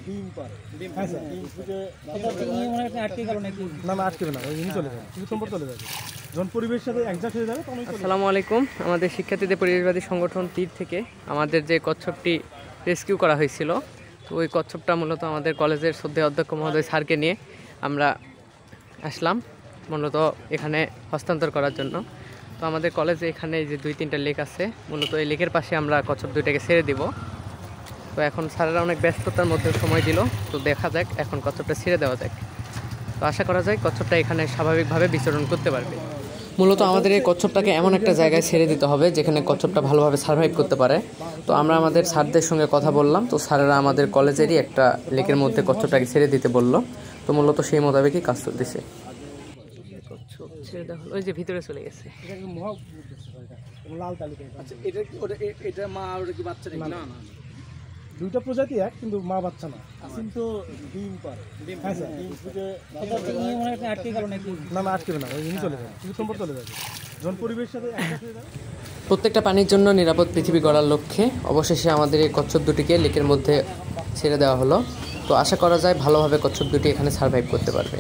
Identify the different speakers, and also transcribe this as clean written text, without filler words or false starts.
Speaker 1: হ্যাঁ স্যার, না না আটকেবে না, ওই চলে যাবে, ডিসেম্বর চলে যাবে, যখন পরিবেশের সাথে অ্যাডজাস্ট হয়ে যাবে তখন।
Speaker 2: আসসালামু আলাইকুম। আমাদের শিক্ষার্থীদের পরিবেশবাদী সংগঠন তীর থেকে আমাদের যে কচ্ছপটি রেস্কিউ করা হয়েছিল, তো ওই কচ্ছপটা মূলত আমাদের কলেজের শ্রদ্ধেয় অধ্যক্ষ মহোদয় স্যারকে নিয়ে আমরা আসলাম মূলত এখানে হস্তান্তর করার জন্য। তো আমাদের কলেজে এখানে যে 2-3টা লেক আছে, মূলত এই লেকের পাশে আমরা কচ্ছপ দুইটাকে ছেড়ে দিব। তো এখন স্যারেরা অনেক ব্যস্ততার মধ্যে সময় দিল, তো দেখা যাক এখন কচ্ছপটা ছেড়ে দেওয়া যাক। তো আশা করা যায় কচ্ছপটা এখানে স্বাভাবিকভাবে বিচরণ করতে পারবে। মূলত আমাদের এই কচ্ছপটাকে এমন একটা জায়গায় ছেড়ে দিতে হবে যেখানে কচ্ছপটা ভালোভাবে সার্ভাইভ করতে পারে। তো আমরা আমাদের স্যারদের সঙ্গে কথা বললাম, তো স্যারেরা আমাদের কলেজেরই একটা লেকের মধ্যে কচ্ছপটাকে ছেড়ে দিতে বললো। তো মূলত সেই মোতাবেকই কাজ চলতেছে। কচ্ছপ ছেড়ে দেওয়া হলো, ওই যে ভিতরে চলে গেছে।
Speaker 1: এটা মা আর কি বাচ্চা নাকি? না না, দুইটা প্রজাতি এক, কিন্তু মা বাচ্চা না। কিন্তু ডিম পারে। হ্যাঁ স্যার, না না আটকেবে না, ওই চলে যাবে, ডিসেম্বর চলে যাবে, যখন পরিবেশের সাথে অ্যাডজাস্ট হয়ে যাবে।
Speaker 2: প্রত্যেকটা প্রাণীর জন্য নিরাপদ পৃথিবী গড়ার লক্ষ্যে অবশেষে আমাদের এই কচ্ছপ দুটিকে লেকের মধ্যে ছেড়ে দেওয়া হলো। তো আশা করা যায় ভালোভাবে কচ্ছপ দুটি এখানে সার্ভাইভ করতে পারবে।